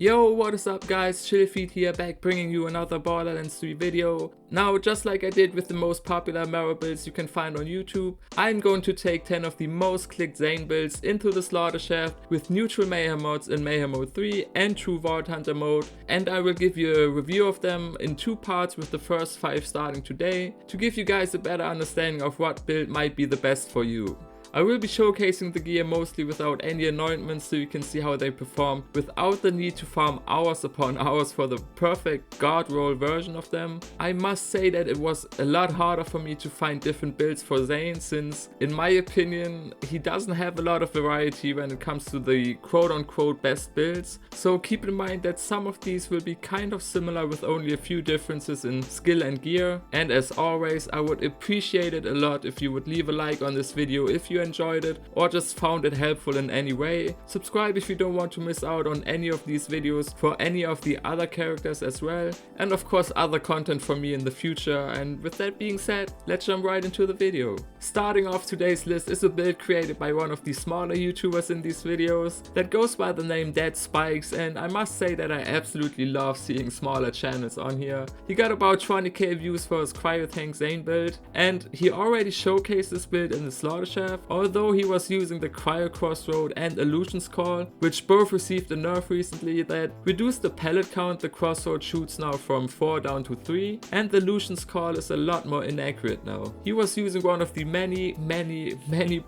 Yo, what is up guys, Chillfeed here, back bringing you another Borderlands 3 video. Now, just like I did with the most popular Marrow builds you can find on YouTube, I'm going to take 10 of the most clicked Zane builds into the Slaughter Shaft with neutral Mayhem mods in Mayhem mode 3 and true Vault Hunter mode, and I will give you a review of them in 2 parts with the first 5 starting today, to give you guys a better understanding of what build might be the best for you. I will be showcasing the gear mostly without any anointments so you can see how they perform without the need to farm hours upon hours for the perfect god roll version of them. I must say that it was a lot harder for me to find different builds for Zane, since in my opinion he doesn't have a lot of variety when it comes to the quote unquote best builds, so keep in mind that some of these will be kind of similar with only a few differences in skill and gear. And as always, I would appreciate it a lot if you would leave a like on this video if you enjoyed it or just found it helpful in any way. Subscribe if you don't want to miss out on any of these videos for any of the other characters as well, and of course other content from me in the future. And with that being said, let's jump right into the video. Starting off today's list is a build created by one of the smaller YouTubers in these videos that goes by the name Zpikes, and I must say that I absolutely love seeing smaller channels on here. He got about 20k views for his Cryo tank Zane build, and he already showcased this build in the Slaughter Shaft, although he was using the Cryo Crossroad and Illusion's Call, which both received a nerf recently that reduced the pellet count the Crossroad shoots now from 4 down to 3, and the Illusion's Call is a lot more inaccurate now. He was using one of the many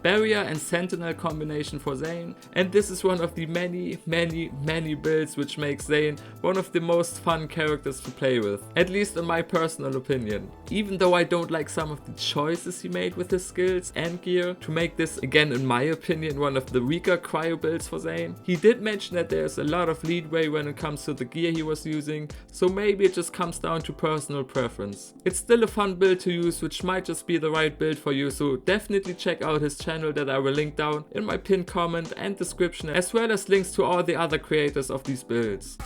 barrier and sentinel combination for Zane, and this is one of the many builds which makes Zane one of the most fun characters to play with, at least in my personal opinion. Even though I don't like some of the choices he made with his skills and gear to make this, again in my opinion, one of the weaker Cryo builds for Zane, he did mention that there's a lot of leadway when it comes to the gear he was using, so maybe it just comes down to personal preference. It's still a fun build to use, which might just be the right build for you, so definitely check out his channel that I will link down in my pinned comment and description, as well as links to all the other creators of these builds.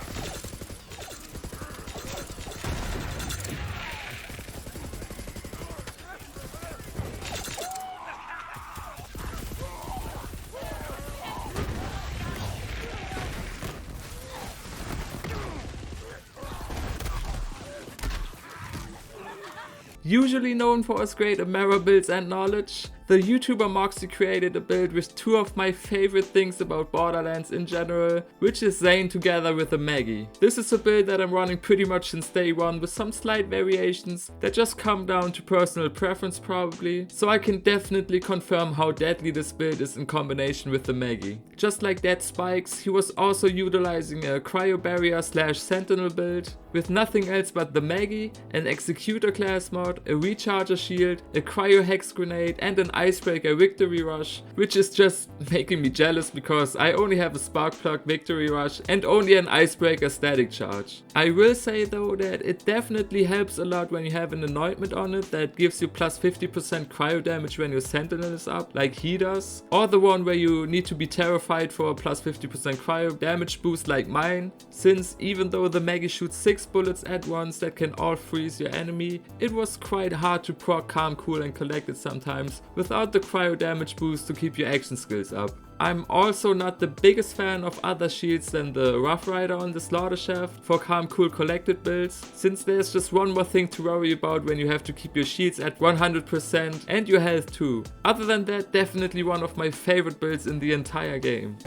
Usually known for his great Marrow builds and knowledge, the YouTuber Moxsy created a build with 2 of my favorite things about Borderlands in general, which is Zane together with a Maggie. This is a build that I'm running pretty much since day one, with some slight variations that just come down to personal preference probably, so I can definitely confirm how deadly this build is in combination with the Maggie. Just like Zpikes, he was also utilizing a Cryo Barrier / Sentinel build with nothing else but the Maggie, an Executor class mod, a Recharger shield, a Cryo Hex grenade and an Icebreaker Victory Rush, which is just making me jealous because I only have a Sparkplug Victory Rush and only an Icebreaker Static Charge. I will say though that it definitely helps a lot when you have an anointment on it that gives you plus 50% cryo damage when your Sentinel is up, like he does, or the one where you need to be terrified for a plus 50% cryo damage boost like mine, since even though the Maggie shoots 6 bullets at once that can all freeze your enemy, it was quite hard to proc Calm, Cool and Collected sometimes without the cryo damage boost to keep your action skills up. I'm also not the biggest fan of other shields than the Rough Rider on the Slaughter Shaft for Calm, Cool, Collected builds, since there's just one more thing to worry about when you have to keep your shields at 100% and your health too. Other than that, definitely one of my favorite builds in the entire game.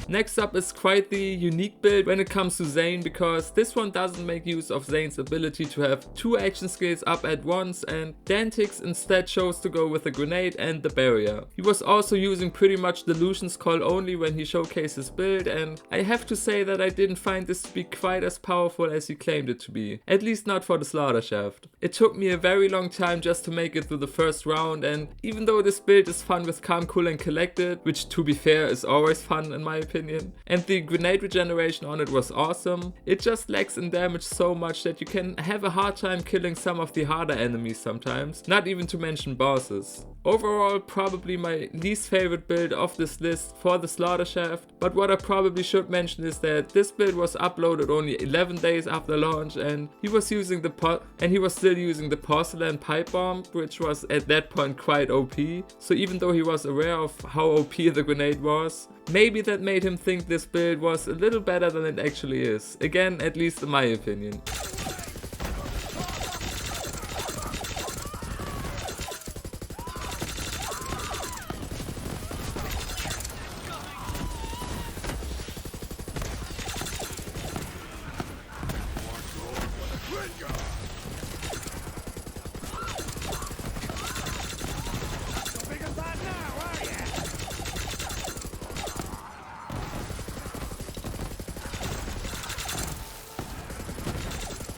Next up is quite the unique build when it comes to Zane, because this one doesn't make use of Zane's ability to have 2 action skills up at once, and Dantics instead chose to go with the grenade and the barrier. He was also using pretty much the Illusion's Call only when he showcased his build, and I have to say that I didn't find this to be quite as powerful as he claimed it to be, at least not for the Slaughter Shaft. It took me a very long time just to make it through the first round, and even though this build is fun with Calm, Cool and Collected, which to be fair is always fun in my opinion, and the grenade regeneration on it was awesome, it just lacks in damage so much that you can have a hard time killing some of the harder enemies sometimes, not even to mention bosses. Overall, probably my least favorite build of this list for the Slaughter Shaft, but what I probably should mention is that this build was uploaded only 11 days after launch, and he was still using the porcelain pipe bomb, which was at that point quite OP. So even though he was aware of how OP the grenade was, maybe that made him think this build was a little better than it actually is. Again, at least in my opinion.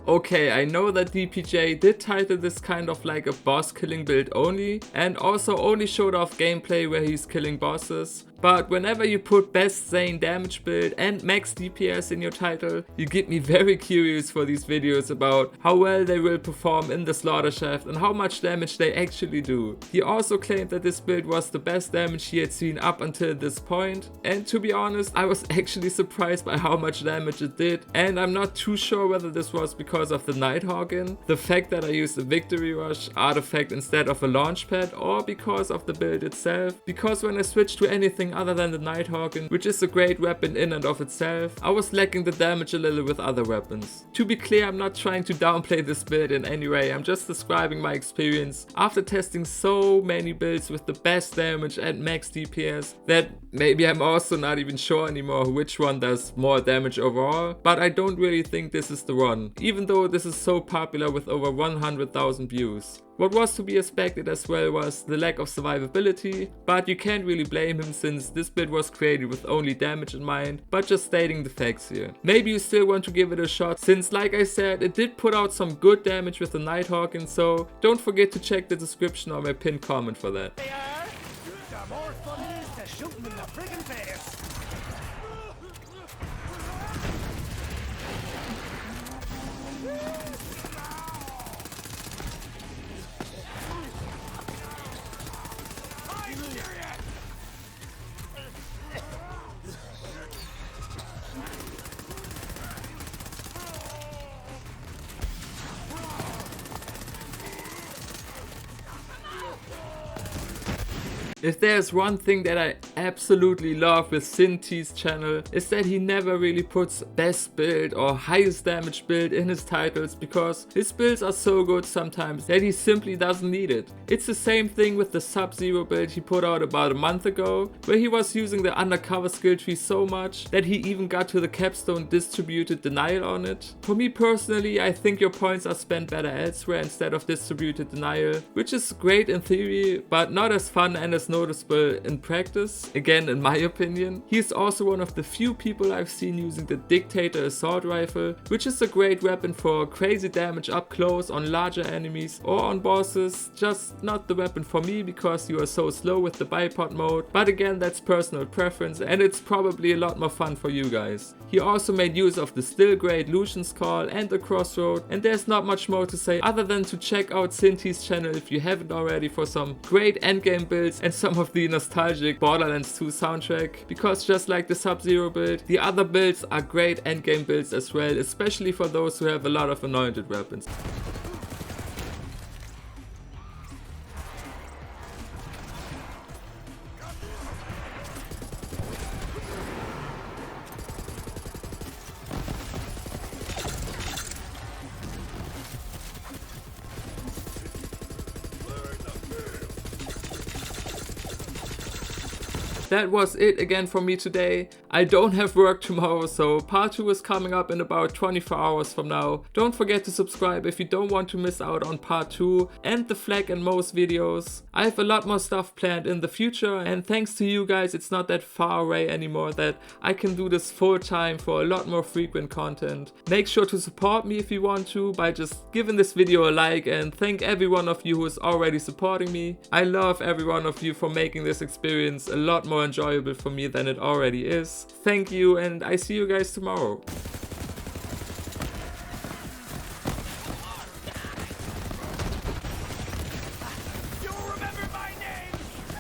Okay, I know that DPJ did title this kind of like a boss killing build only, and also only showed off gameplay where he's killing bosses. But whenever you put best Zane damage build and max DPS in your title, you get me very curious for these videos about how well they will perform in the Slaughter Shaft and how much damage they actually do. He also claimed that this build was the best damage he had seen up until this point, and to be honest, I was actually surprised by how much damage it did, and I'm not too sure whether this was because of the Nighthawkin, the fact that I used a Victory Rush artifact instead of a launch pad, or because of the build itself, because when I switched to anything other than the Nighthawkin, which is a great weapon in and of itself, I was lacking the damage a little with other weapons. To be clear, I'm not trying to downplay this build in any way, I'm just describing my experience after testing so many builds with the best damage and max DPS that maybe I'm also not even sure anymore which one does more damage overall, but I don't really think this is the one, even though this is so popular with over 100,000 views. What was to be expected as well was the lack of survivability, but you can't really blame him since this build was created with only damage in mind, but just stating the facts here. Maybe you still want to give it a shot since, like I said, it did put out some good damage with the Nighthawkin, so don't forget to check the description or my pinned comment for that. The more fun it is to shoot him in the friggin' face. If there's one thing that I absolutely love with Sintee's channel, is that he never really puts best build or highest damage build in his titles, because his builds are so good sometimes that he simply doesn't need it. It's the same thing with the Sub-Zero build he put out about a month ago, where he was using the undercover skill tree so much that he even got to the capstone distributed denial on it. For me personally, I think your points are spent better elsewhere instead of distributed denial, which is great in theory, but not as fun and as noticeable in practice, again in my opinion. He is also one of the few people I've seen using the Dictator assault rifle, which is a great weapon for crazy damage up close on larger enemies or on bosses, just not the weapon for me because you are so slow with the bipod mode, but again that's personal preference and it's probably a lot more fun for you guys. He also made use of the still great Lucian's Call and the Crossroad, and there's not much more to say other than to check out Sintee's channel if you haven't already for some great endgame builds and some of the nostalgic Borderlands 2 soundtrack, because just like the Sub-Zero build, the other builds are great endgame builds as well, especially for those who have a lot of anointed weapons. that was it again for me today. I don't have work tomorrow, so part 2 is coming up in about 24 hours from now. Don't forget to subscribe if you don't want to miss out on part 2 and the Flag and Mouse videos. I have a lot more stuff planned in the future, and thanks to you guys it's not that far away anymore that I can do this full time for a lot more frequent content. Make sure to support me if you want to by just giving this video a like, and thank every one of you who is already supporting me. I love every one of you for making this experience a lot more enjoyable for me than it already is. Thank you, and I see you guys tomorrow.